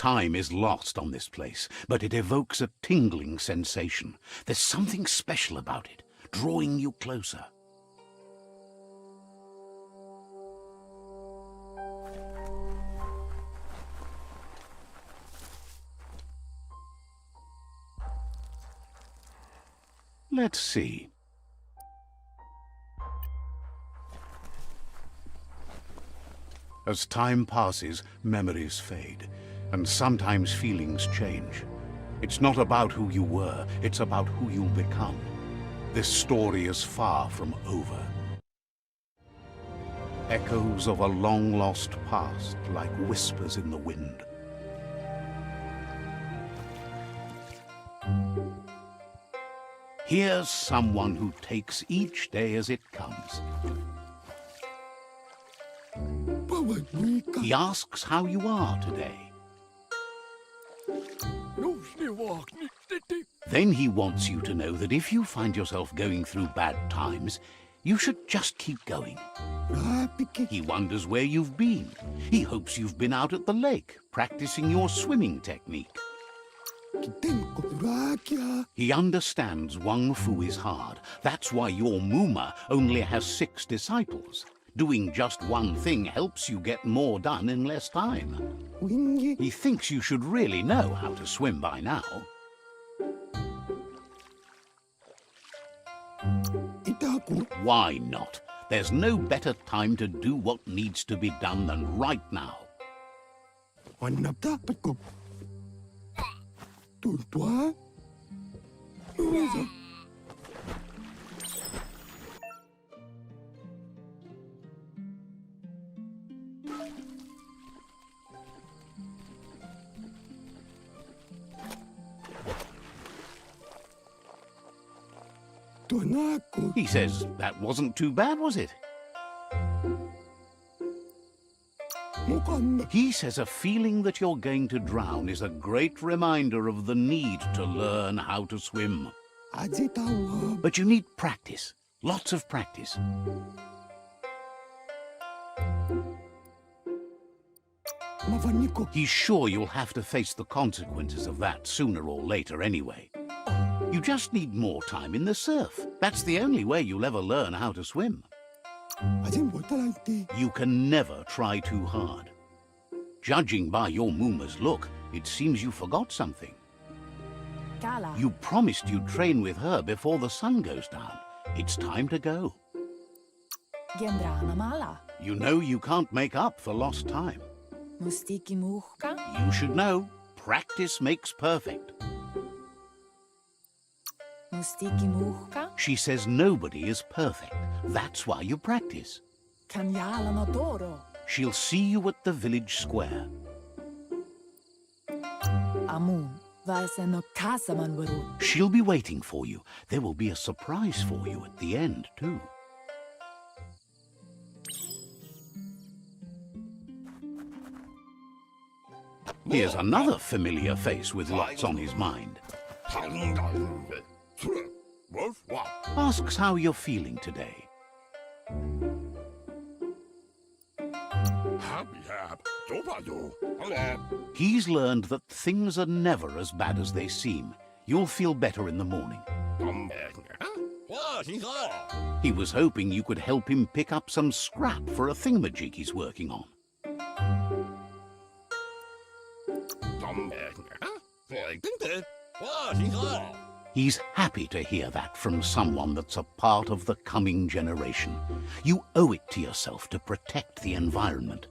Time is lost on this place, but it evokes a tingling sensation. There's something special about it, drawing you closer. Let's see. As time passes, memories fade, and sometimes feelings change. It's not about who you were, it's about who you'll become. This story is far from over. Echoes of a long-lost past, like whispers in the wind. Here's someone who takes each day as it comes. He asks how you are today. Then he wants you to know that if you find yourself going through bad times, you should just keep going. He wonders where you've been. He hopes you've been out at the lake, practicing your swimming technique. He understands Wang Fu is hard. That's why your Muma only has 6 disciples. Doing just one thing helps you get more done in less time. He thinks you should really know how to swim by now. Why not? There's no better time to do what needs to be done than right now. He says, that wasn't too bad, was it? He says a feeling that you're going to drown is a great reminder of the need to learn how to swim. But you need practice, lots of practice. He's sure you'll have to face the consequences of that sooner or later anyway. You just need more time in the surf. That's the only way you'll ever learn how to swim. You can never try too hard. Judging by your Muma's look, it seems you forgot something. You promised you'd train with her before the sun goes down. It's time to go. You know you can't make up for lost time. You should know, practice makes perfect. She says nobody is perfect. That's why you practice. She'll see you at the village square. She'll be waiting for you. There will be a surprise for you at the end, too. Here's another familiar face with lots on his mind. Asks how you're feeling today. He's learned that things are never as bad as they seem. You'll feel better in the morning. He was hoping you could help him pick up some scrap for a thingamajig he's working on. He's happy to hear that from someone that's a part of the coming generation. You owe it to yourself to protect the environment.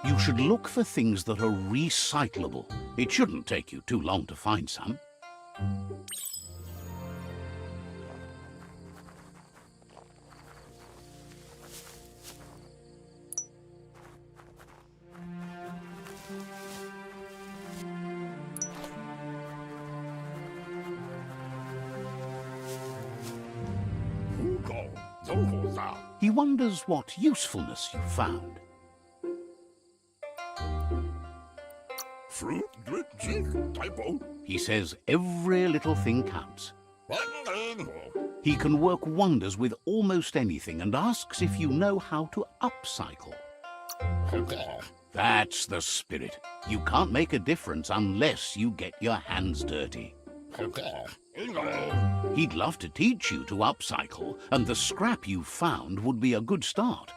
You should look for things that are recyclable. It shouldn't take you too long to find some. He wonders what usefulness you found. He says every little thing counts. He can work wonders with almost anything and asks if you know how to upcycle. That's the spirit. You can't make a difference unless you get your hands dirty. He'd love to teach you to upcycle, and the scrap you found would be a good start.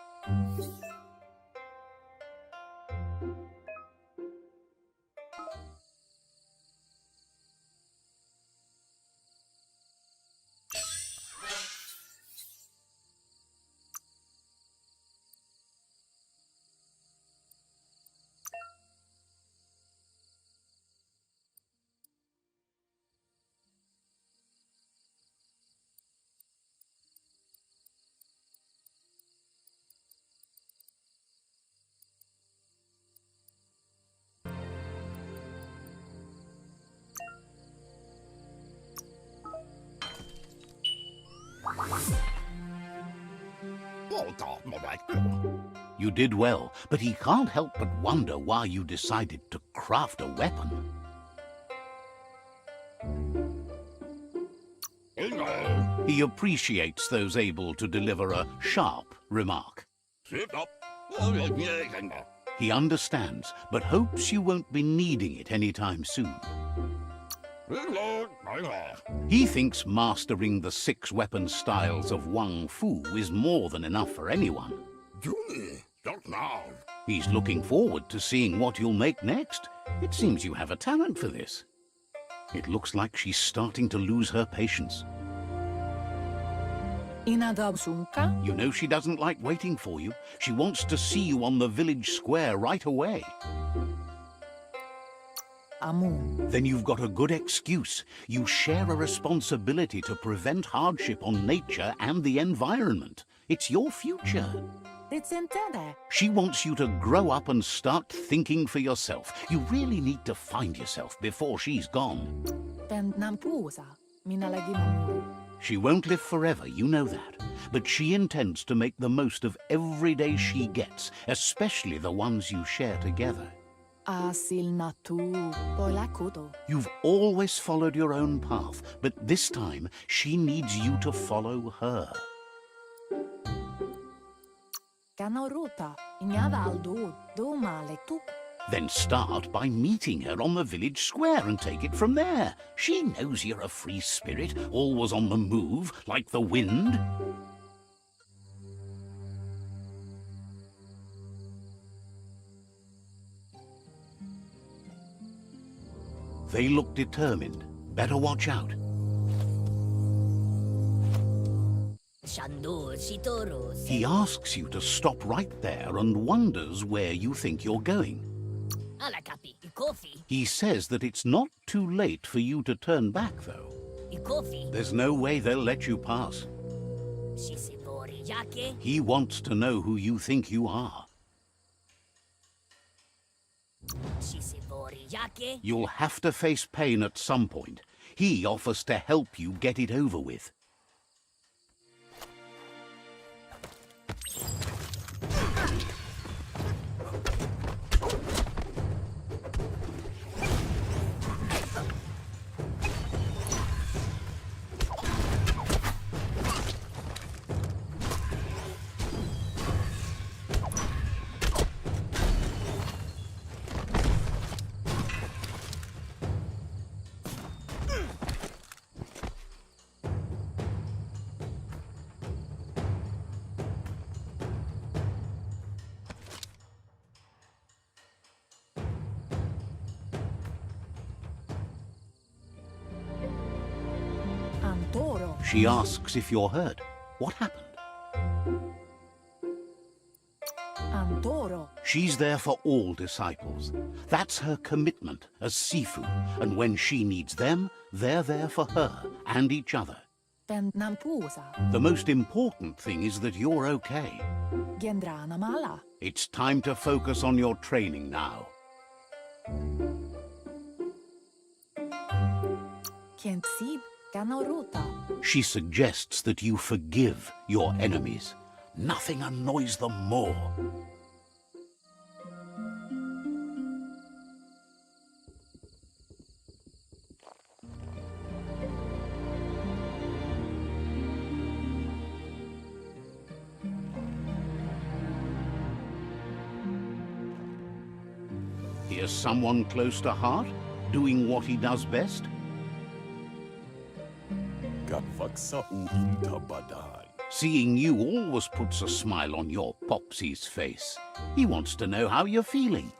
You did well, but he can't help but wonder why you decided to craft a weapon. He appreciates those able to deliver a sharp remark. He understands, but hopes you won't be needing it anytime soon. He thinks mastering the 6 weapon styles of Wang Fu is more than enough for anyone. He's looking forward to seeing what you'll make next. It seems you have a talent for this. It looks like she's starting to lose her patience. You know she doesn't like waiting for you. She wants to see you on the village square right away. Then you've got a good excuse. You share a responsibility to prevent hardship on nature and the environment. It's your future. She wants you to grow up and start thinking for yourself. You really need to find yourself before she's gone. She won't live forever, you know that. But she intends to make the most of every day she gets, especially the ones you share together. You've always followed your own path, but this time she needs you to follow her. Then start by meeting her on the village square and take it from there. She knows you're a free spirit, always on the move, like the wind. They look determined. Better watch out. He asks you to stop right there and wonders where you think you're going. He says that it's not too late for you to turn back, though. There's no way they'll let you pass. He wants to know who you think you are. You'll have to face pain at some point. He offers to help you get it over with. She asks if you're hurt. What happened? She's there for all disciples. That's her commitment as Sifu, and when she needs them, they're there for her and each other. The most important thing is that you're okay. It's time to focus on your training now. She suggests that you forgive your enemies. Nothing annoys them more. Here's someone close to heart, doing what he does best. Seeing you always puts a smile on your Popsy's face. He wants to know how you're feeling.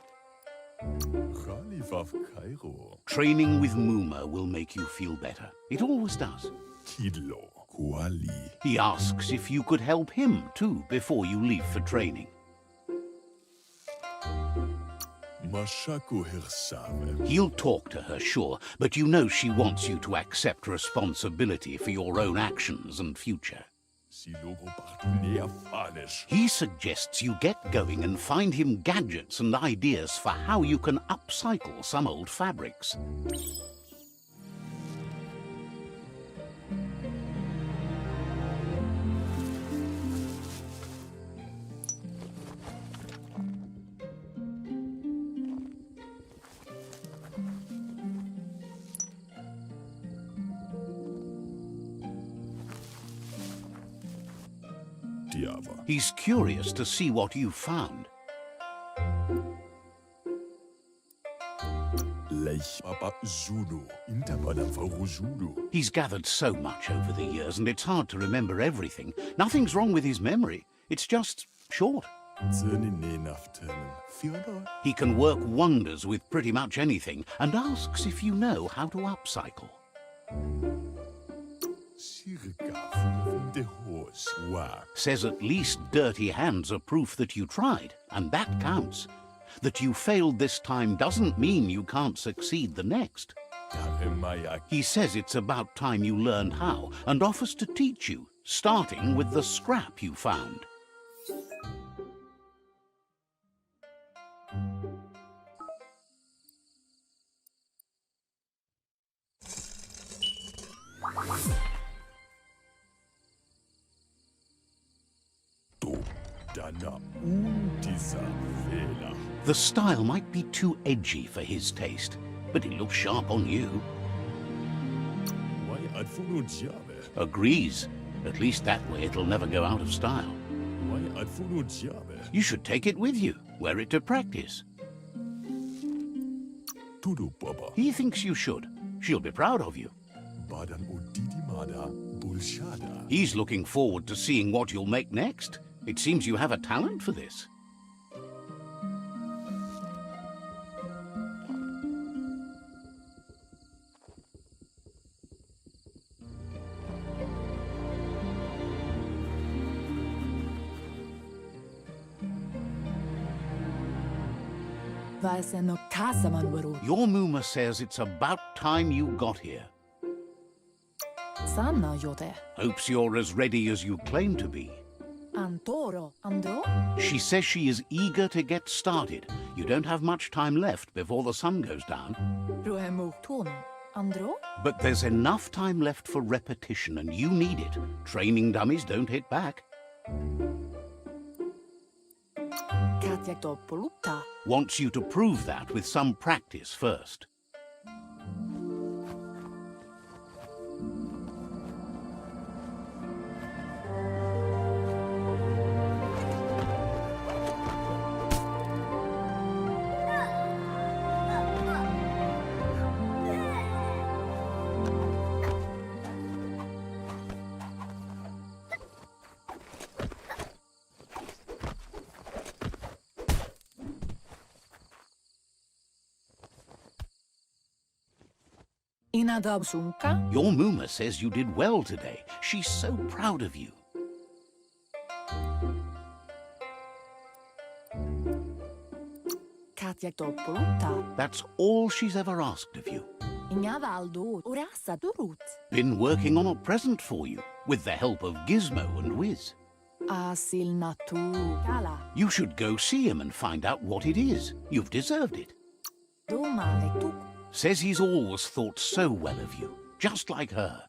Training with Muma will make you feel better. It always does. He asks if you could help him too before you leave for training. He'll talk to her, sure, but you know she wants you to accept responsibility for your own actions and future. He suggests you get going and find him gadgets and ideas for how you can upcycle some old fabrics. He's curious to see what you've found. He's gathered so much over the years, and it's hard to remember everything. Nothing's wrong with his memory. It's just short. He can work wonders with pretty much anything, and asks if you know how to upcycle. Says at least dirty hands are proof that you tried, and that counts. That you failed this time doesn't mean you can't succeed the next. He says it's about time you learned how, and offers to teach you, starting with the scrap you found. The style might be too edgy for his taste, but it looks sharp on you. Agrees. At least that way it'll never go out of style. You should take it with you, wear it to practice. He thinks you should. She'll be proud of you. He's looking forward to seeing what you'll make next. It seems you have a talent for this. Your Muma says it's about time you got here. Hopes you're as ready as you claim to be. She says she is eager to get started. You don't have much time left before the sun goes down. But there's enough time left for repetition, and you need it. Training dummies don't hit back. Wants you to prove that with some practice first. Your Muma says you did well today. She's so proud of you. That's all she's ever asked of you. Been working on a present for you, with the help of Gizmo and Wiz. You should go see him and find out what it is. You've deserved it. Says he's always thought so well of you, just like her.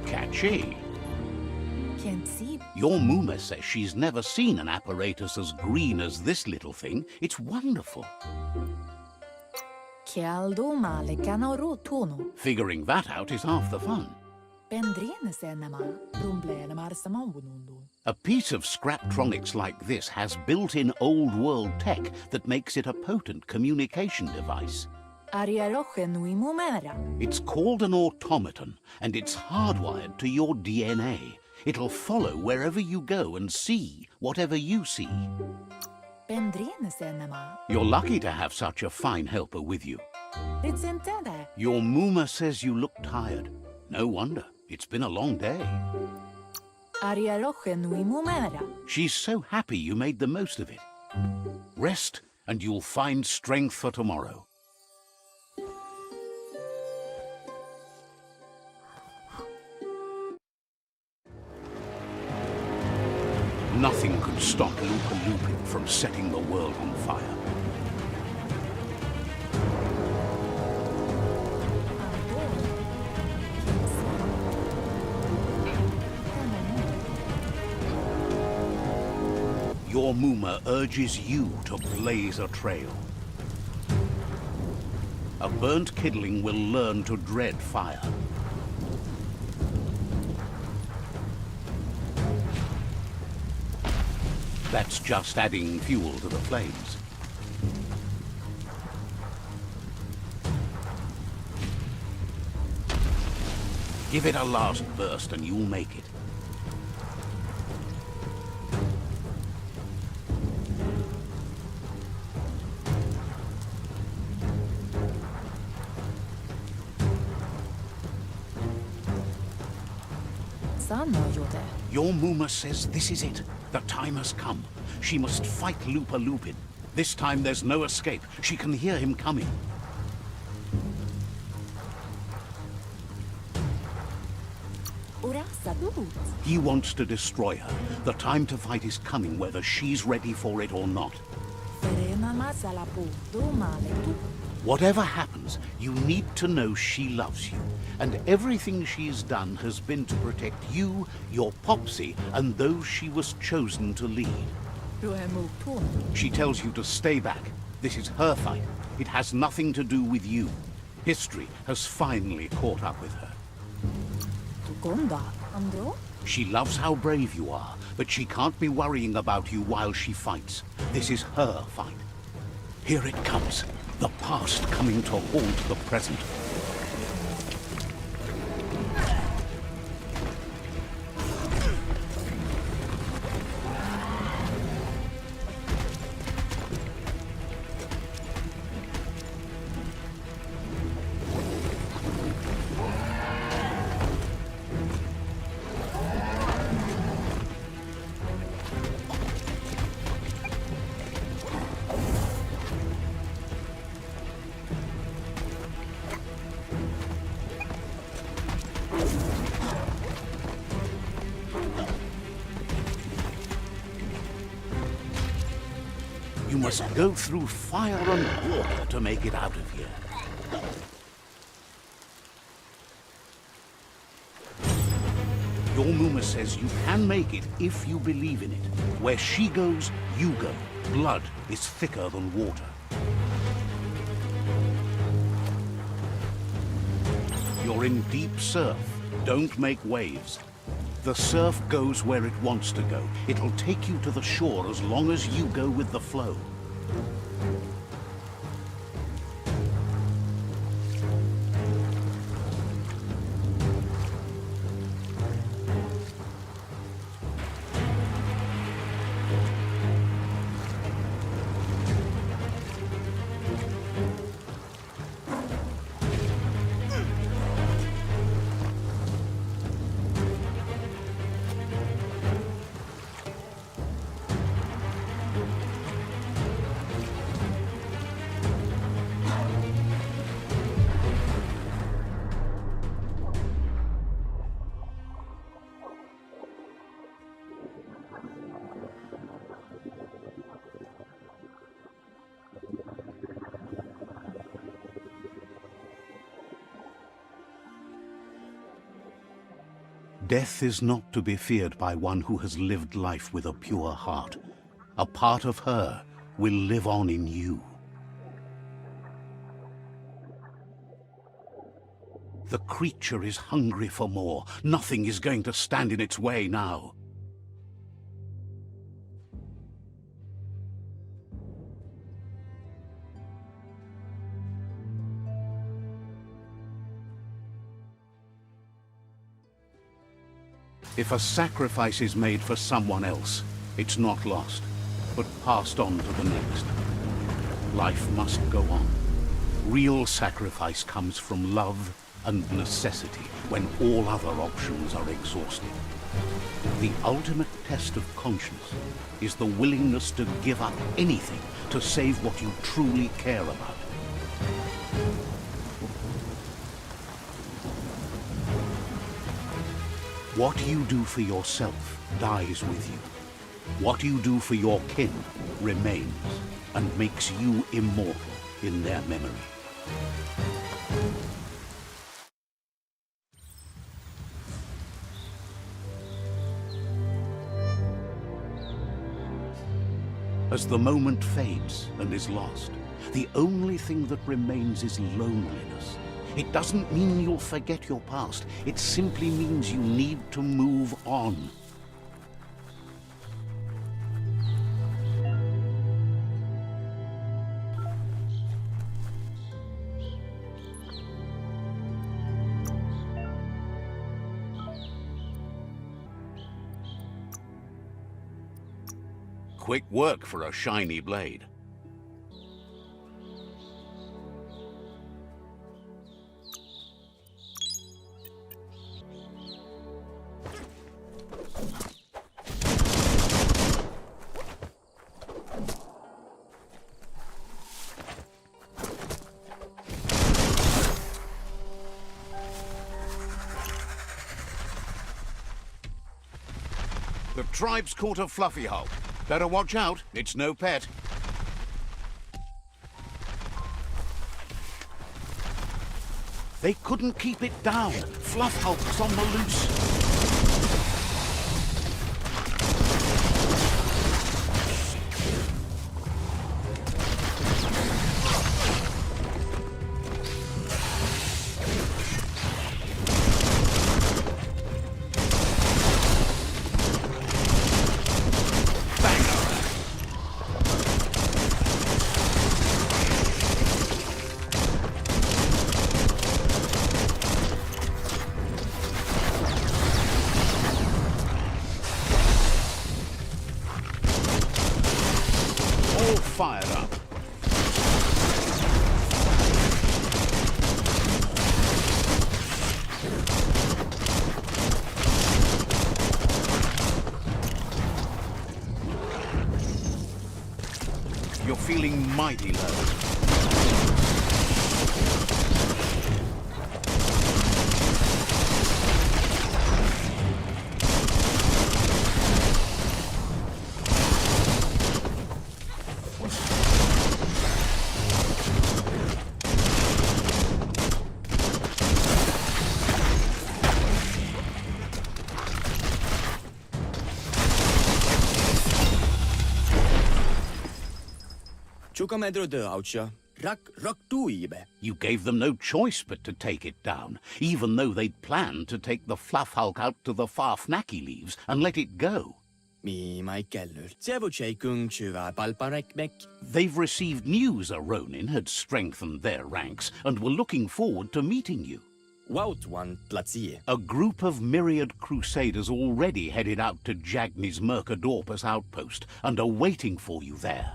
Catchy. Can't see. Your Muma says she's never seen an apparatus as green as this little thing. It's wonderful. Kialdo male canoro tono. Figuring that out is half the fun. Bendrene senema, rumblene marsamawunundo. A piece of Scraptronics like this has built-in old-world tech that makes it a potent communication device. Ariaroche nui mumera. It's called an automaton, and it's hardwired to your DNA. It'll follow wherever you go and see whatever you see. Bendrene senema. You're lucky to have such a fine helper with you. Rizentende. Your Muma says you look tired. No wonder. It's been a long day. Ariaroche nui mumera. She's so happy you made the most of it. Rest, and you'll find strength for tomorrow. Nothing could stop Lupa Lupin from setting the world on fire. Your Muma urges you to blaze a trail. A burnt kidling will learn to dread fire. That's just adding fuel to the flames. Give it a last burst and you'll make it. Your Muma says this is it. The time has come. She must fight Lupa Lupin. This time there's no escape. She can hear him coming. He wants to destroy her. The time to fight is coming, whether she's ready for it or not. Whatever happens, you need to know she loves you, and everything she's done has been to protect you, your Popsy, and those she was chosen to lead. She tells you to stay back. This is her fight. It has nothing to do with you. History has finally caught up with her. She loves how brave you are, but she can't be worrying about you while she fights. This is her fight. Here it comes. The past coming to haunt the present. You must go through fire and water to make it out of here. Your Muma says you can make it if you believe in it. Where she goes, you go. Blood is thicker than water. You're in deep surf. Don't make waves. The surf goes where it wants to go. It'll take you to the shore as long as you go with the flow. Death is not to be feared by one who has lived life with a pure heart. A part of her will live on in you. The creature is hungry for more. Nothing is going to stand in its way now. If a sacrifice is made for someone else, it's not lost, but passed on to the next. Life must go on. Real sacrifice comes from love and necessity when all other options are exhausted. The ultimate test of conscience is the willingness to give up anything to save what you truly care about. What you do for yourself dies with you. What you do for your kin remains and makes you immortal in their memory. As the moment fades and is lost, the only thing that remains is loneliness. It doesn't mean you'll forget your past. It simply means you need to move on. Quick work for a shiny blade. The tribe's caught a fluffy hulk. Better watch out, it's no pet. They couldn't keep it down. Fluff hulk's on the loose. Fired up. You're feeling mighty low. You gave them no choice but to take it down, even though they'd planned to take the Fluff Hulk out to the Farfnaki leaves and let it go. They've received news a Ronin had strengthened their ranks and were looking forward to meeting you. A group of myriad crusaders already headed out to Jagni's Mercadorpus outpost and are waiting for you there.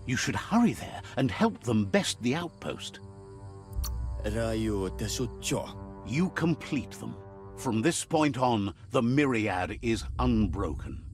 You should hurry there and help them best the outpost. You complete them. From this point on, the myriad is unbroken.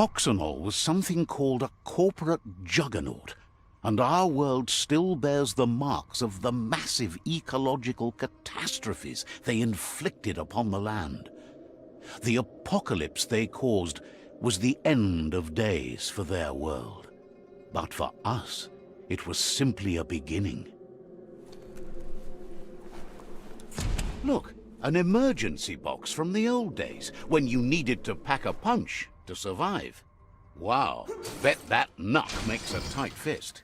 Toxanol was something called a corporate juggernaut, and our world still bears the marks of the massive ecological catastrophes they inflicted upon the land. The apocalypse they caused was the end of days for their world. But for us, it was simply a beginning. Look, an emergency box from the old days, when you needed to pack a punch to survive. Wow, bet that nut makes a tight fist.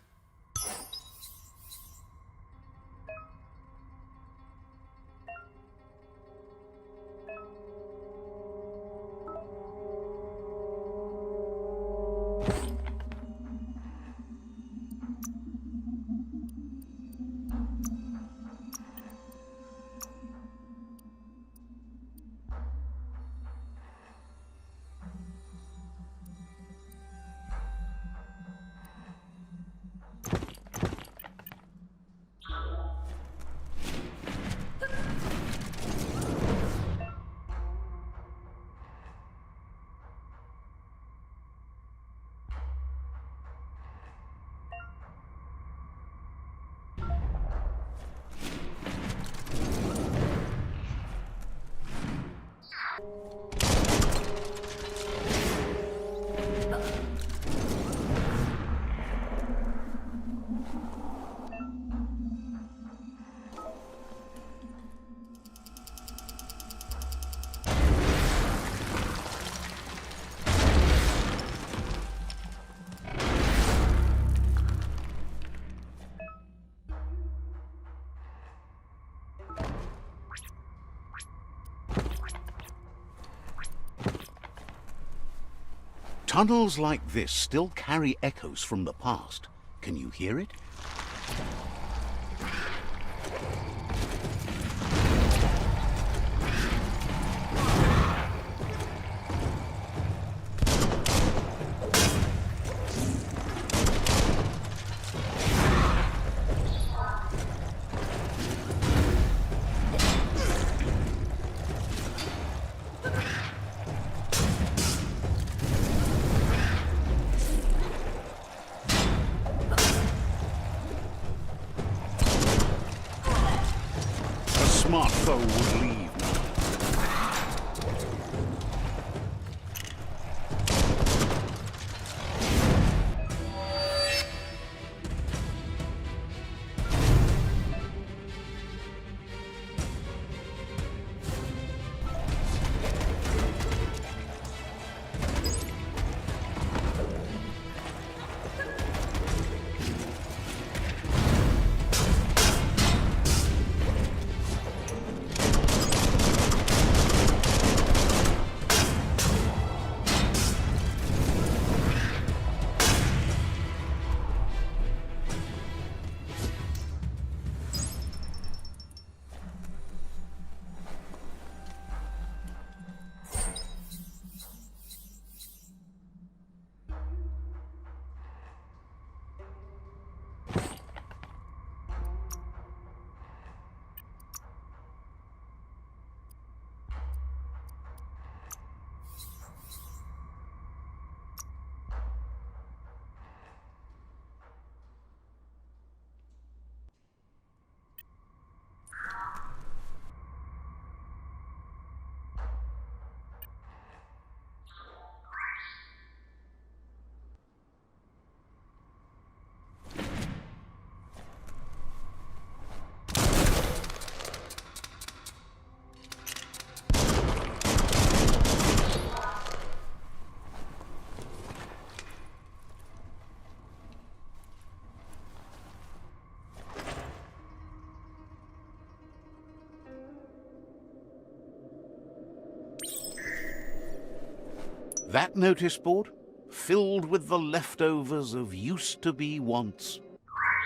Tunnels like this still carry echoes from the past. Can you hear it? Smart foe would leave now. That notice board, filled with the leftovers of used-to-be wants.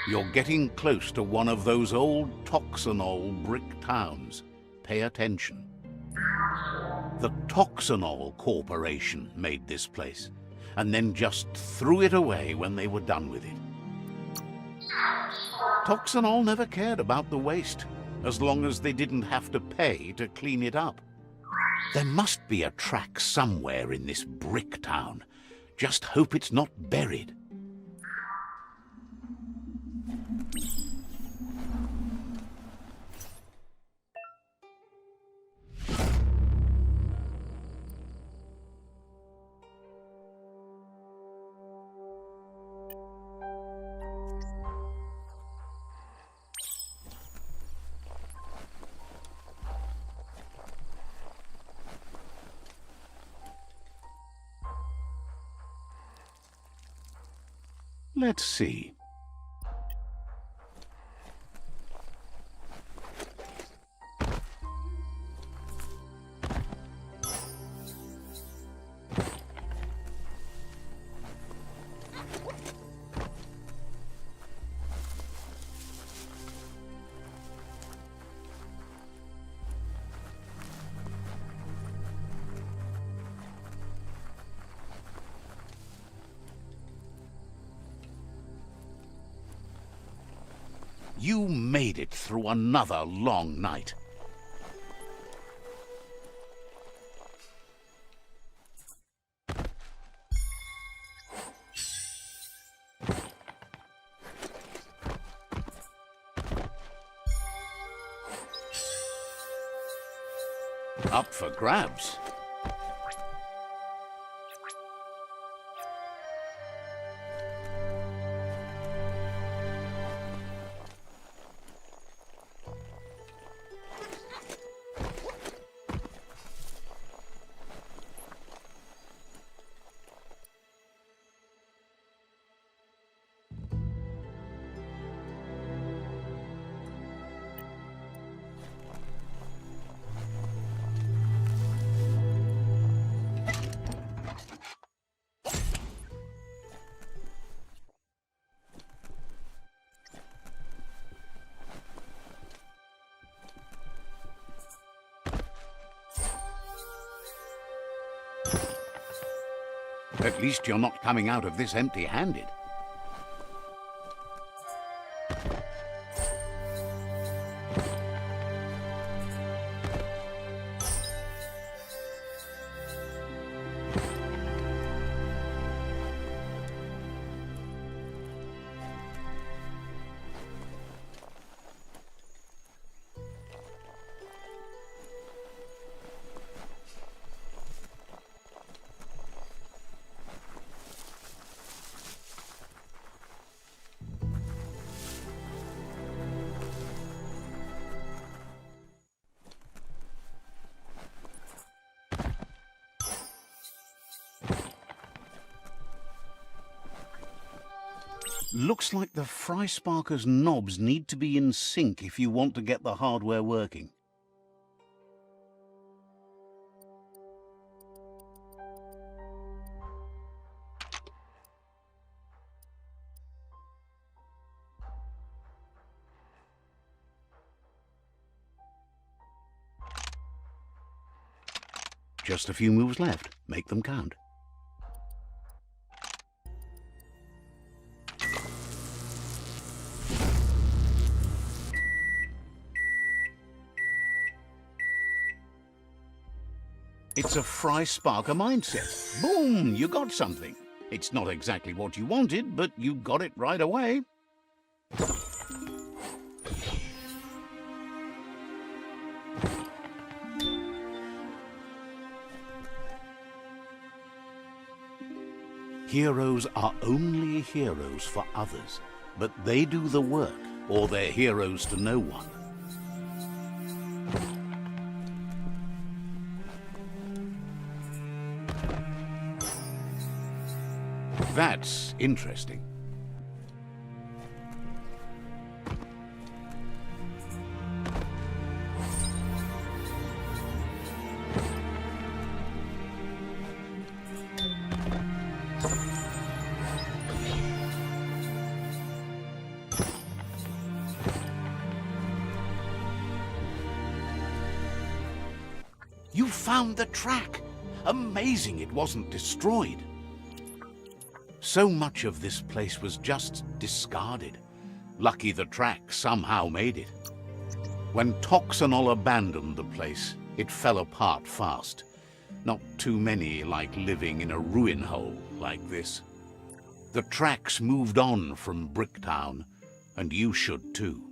You're getting close to one of those old Toxanol brick towns. Pay attention. The Toxanol Corporation made this place, and then just threw it away when they were done with it. Toxanol never cared about the waste, as long as they didn't have to pay to clean it up. There must be a track somewhere in this brick town. Just hope it's not buried. Let's see. You made it through another long night. Up for grabs. At least you're not coming out of this empty-handed. Looks like the fry sparker's knobs need to be in sync if you want to get the hardware working. Just a few moves left. Make them count. It's a fry sparker mindset. Boom! You got something. It's not exactly what you wanted, but you got it right away. Heroes are only heroes for others, but they do the work, or they're heroes to no one. That's interesting. You found the track! Amazing it wasn't destroyed. So much of this place was just discarded. Lucky the track somehow made it. When Toxanol abandoned the place, it fell apart fast. Not too many like living in a ruin hole, like this. The tracks moved on from Bricktown, and you should too.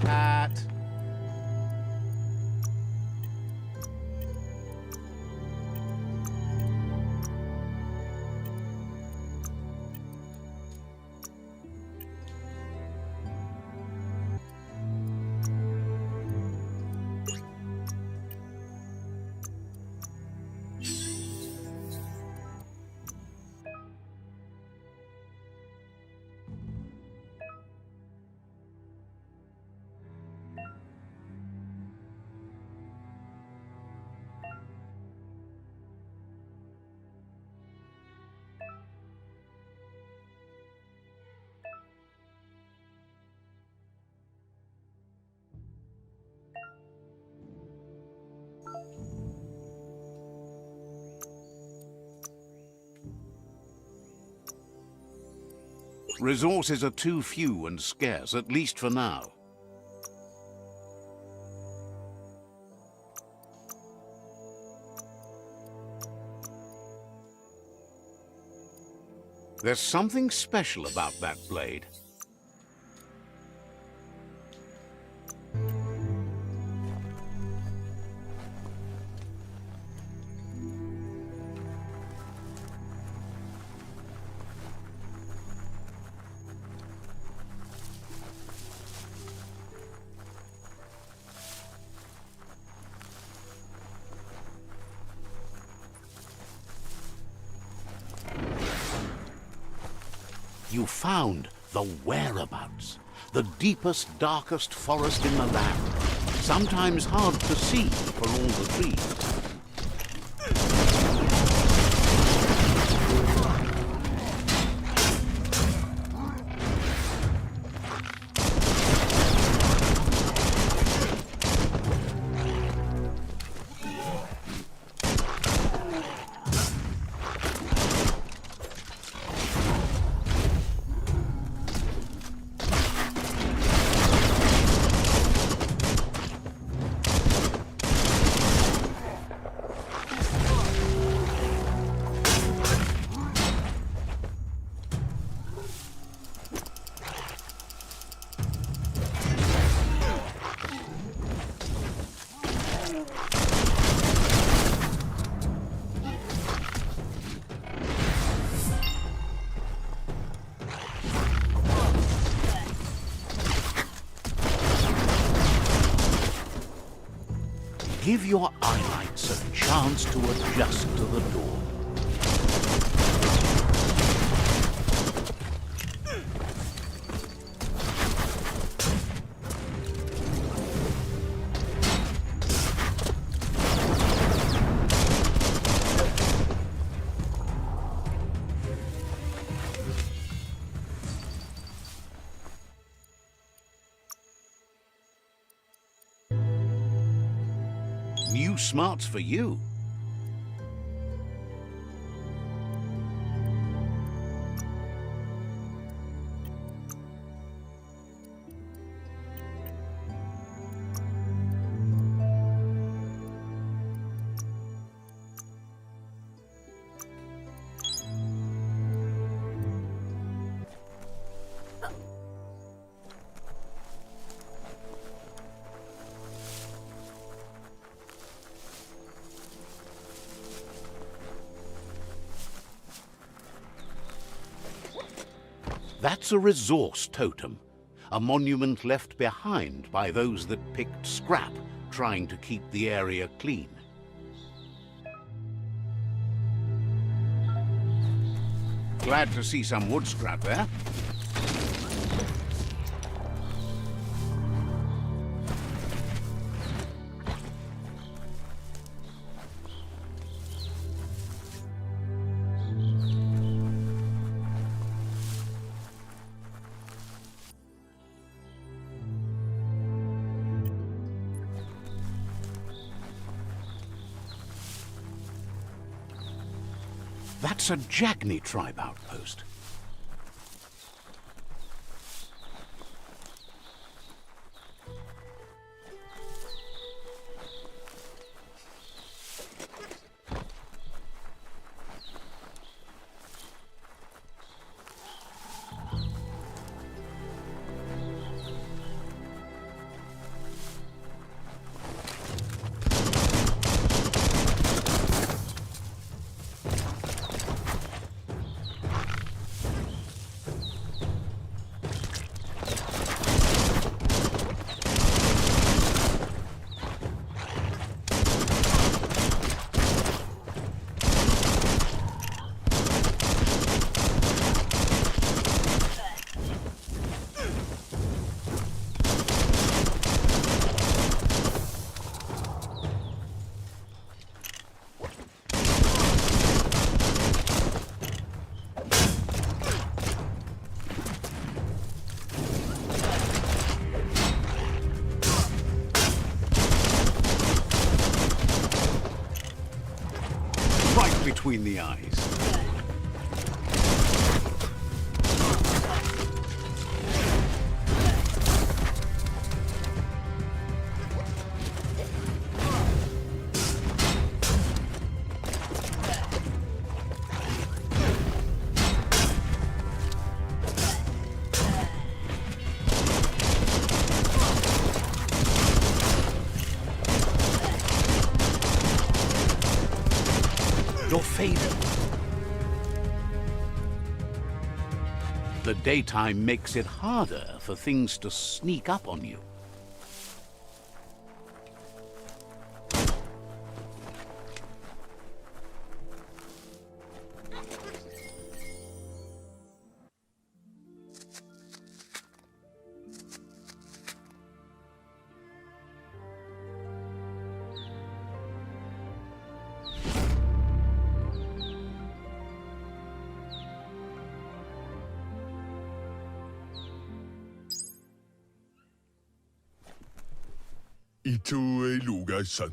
Cat. Resources are too few and scarce, at least for now. There's something special about that blade. You found the whereabouts, the deepest, darkest forest in the land, sometimes hard to see for all the trees. Give your eyelights a chance to adjust to the dawn. New smarts for you. That's a resource totem, a monument left behind by those that picked scrap, trying to keep the area clean. Glad to see some wood scrap there. That's a Jagni tribe outpost. Right between the eyes. You're fading. The daytime makes it harder for things to sneak up on you.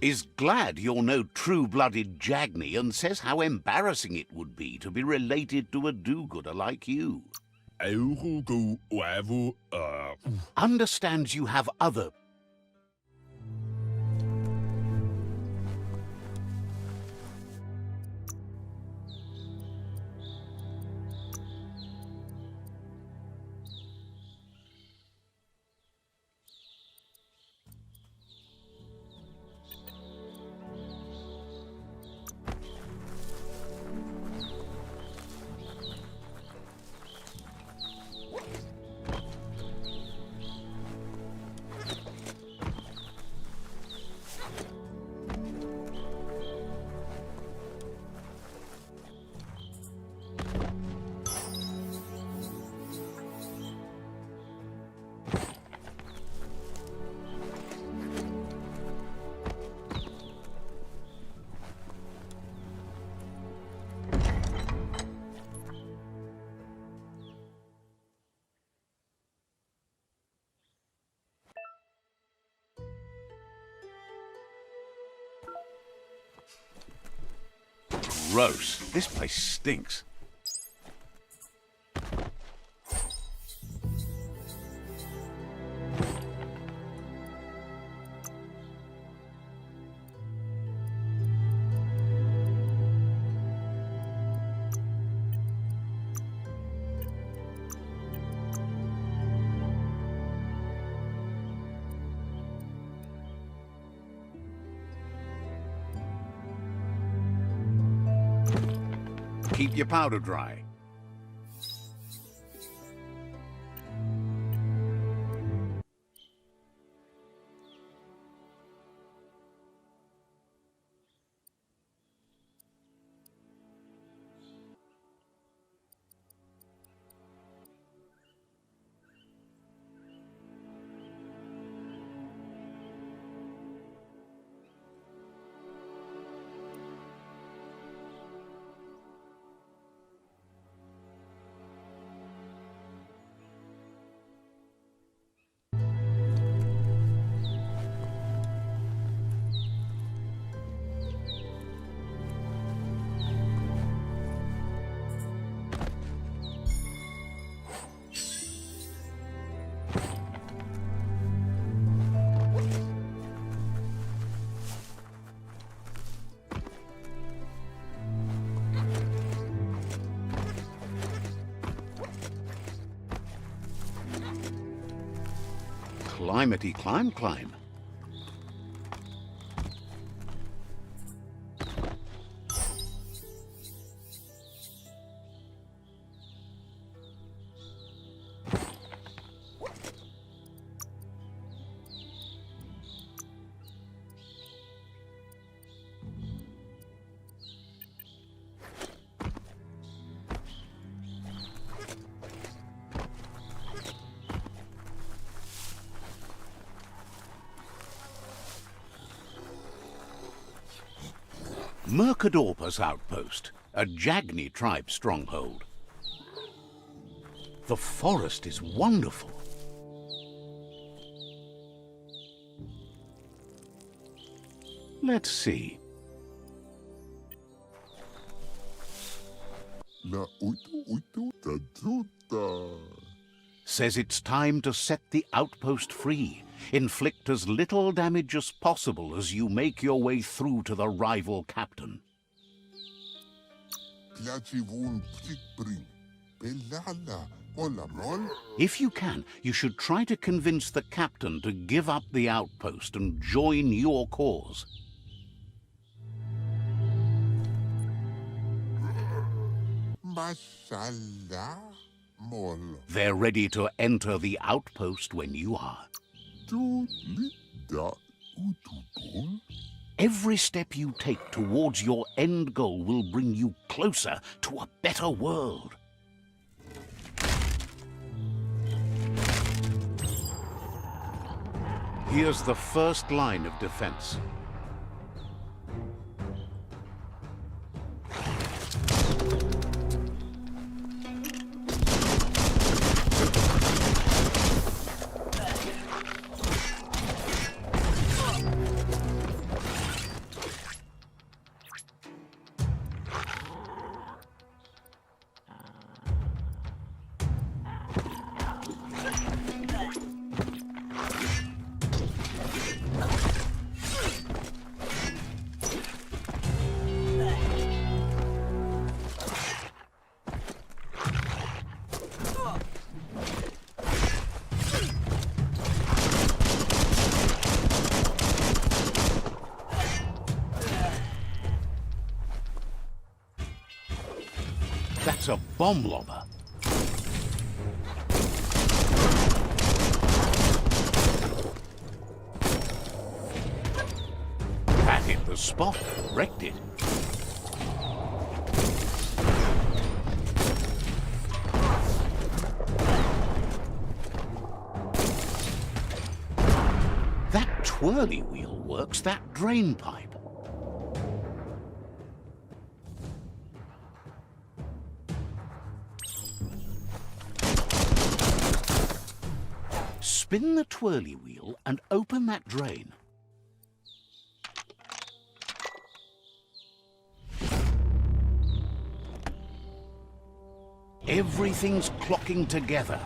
Is glad you're no true-blooded Jagni and says how embarrassing it would be to be related to a do-gooder like you. Understands you have other... Gross. This place stinks. Keep your powder dry. Climbety climb climb. Mercadorpus outpost, a Jagni tribe stronghold. The forest is wonderful. Let's see. Says it's time to set the outpost free. Inflict as little damage as possible as you make your way through to the rival captain. If you can, you should try to convince the captain to give up the outpost and join your cause. They're ready to enter the outpost when you are. Every step you take towards your end goal will bring you closer to a better world. Here's the first line of defense. That's a bomb lobber. That hit the spot, wrecked it. That twirly wheel works that drain pipe. Spin the twirly wheel and open that drain. Everything's clocking together.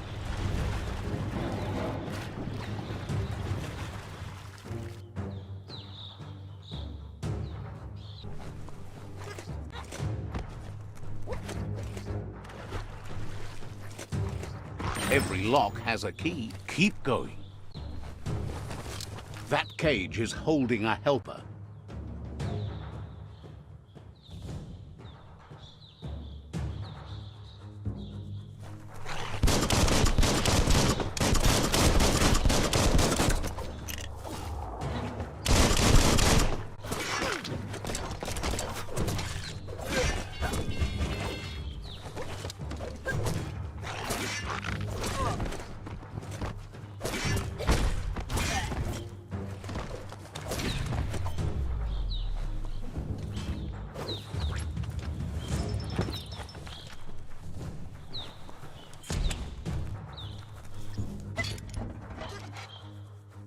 Every lock has a key. Keep going. That cage is holding a helper.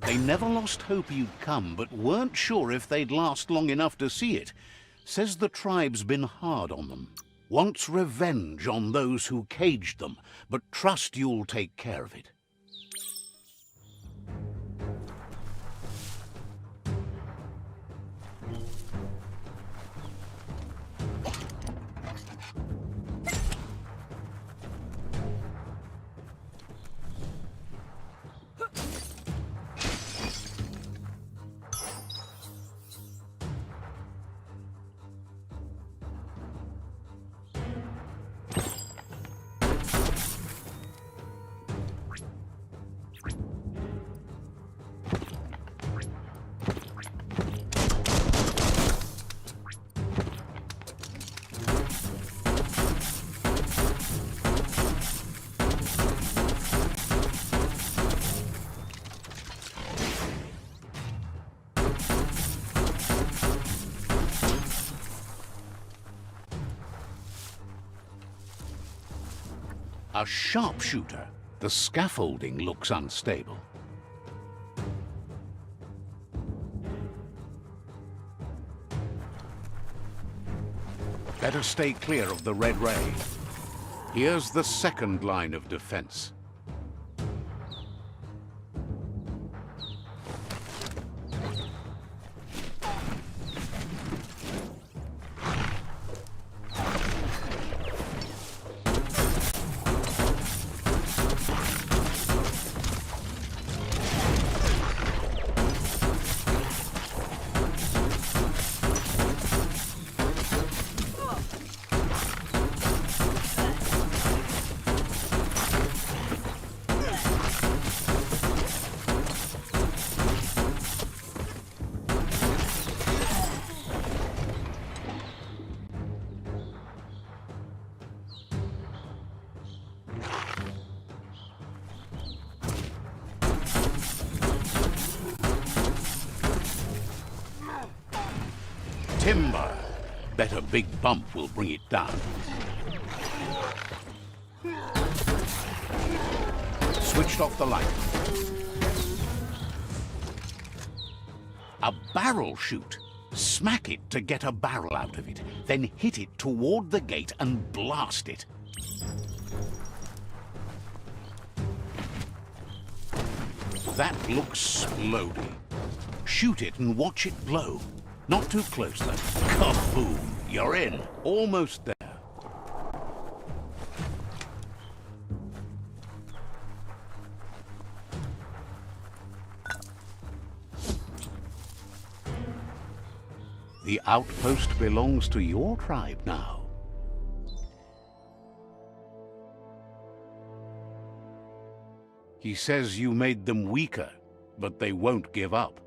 They never lost hope you'd come, but weren't sure if they'd last long enough to see it. Says the tribe's been hard on them. Wants revenge on those who caged them, but trust you'll take care of it. A sharpshooter. The scaffolding looks unstable. Better stay clear of the red ray. Here's the second line of defense. Timber. Bet a big bump will bring it down. Switched off the light. A barrel shoot. Smack it to get a barrel out of it, then hit it toward the gate and blast it. That looks splody. Shoot it and watch it blow. Not too close, though. Kaboom! You're in. Almost there. The outpost belongs to your tribe now. He says you made them weaker, but they won't give up.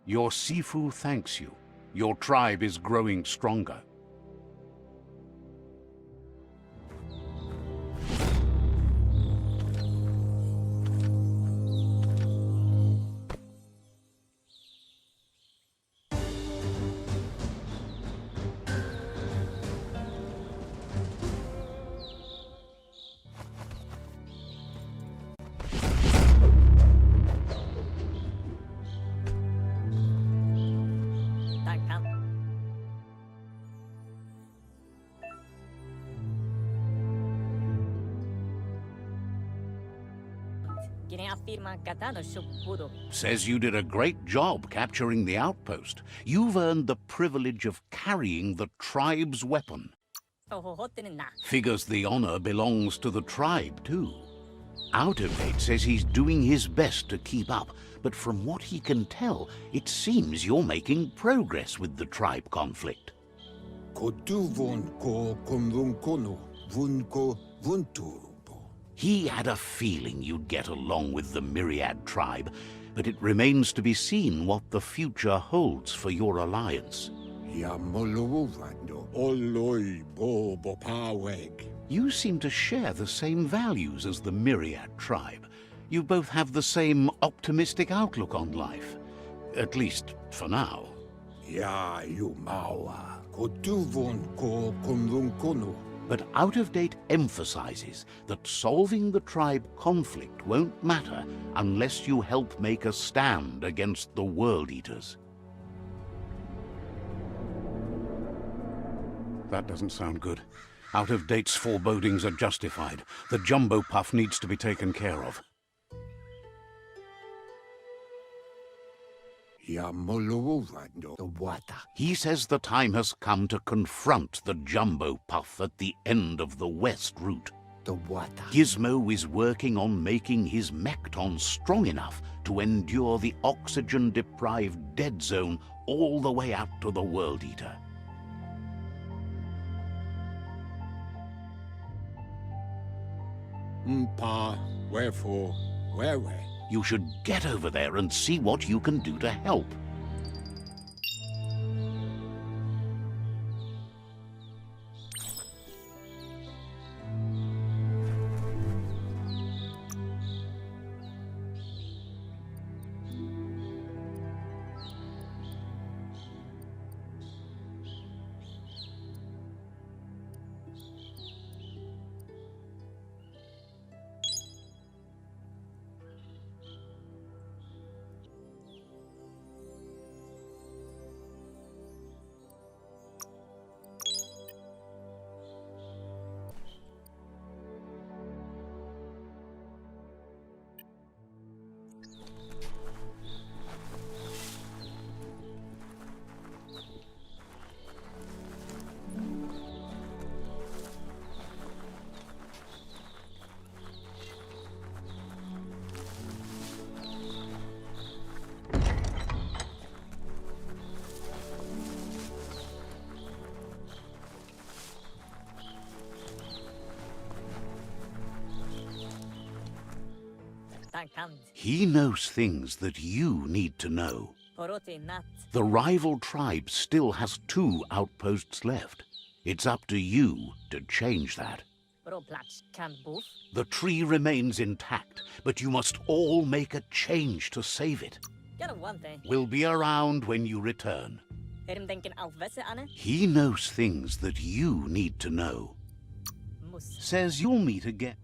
Your Sifu thanks you. Your tribe is growing stronger. Says you did a great job capturing the outpost. You've earned the privilege of carrying the tribe's weapon. Figures the honor belongs to the tribe, too. Out of Date says he's doing his best to keep up, but from what he can tell, it seems you're making progress with the tribe conflict. He had a feeling you'd get along with the Myriad tribe, but it remains to be seen what the future holds for your alliance. You seem to share the same values as the Myriad tribe. You both have the same optimistic outlook on life. At least, for now. But Out of Date emphasizes that solving the tribe conflict won't matter unless you help make a stand against the World Eaters. That doesn't sound good. Out of Date's forebodings are justified. The jumbo puff needs to be taken care of. He says the time has come to confront the jumbo puff at the end of the west route. Gizmo is working on making his mechton strong enough to endure the oxygen-deprived dead zone all the way out to the World Eater. Wherefore, where? You should get over there and see what you can do to help. Bankand. He knows things that you need to know. Poroti nat. The rival tribe still has 2 outposts left. It's up to you to change that. Broplach can boof. The tree remains intact, but you must all make a change to save it. Get a one thing. We'll be around when you return. Erim denken alvese ane. He knows things that you need to know. Mus. Says you'll meet again.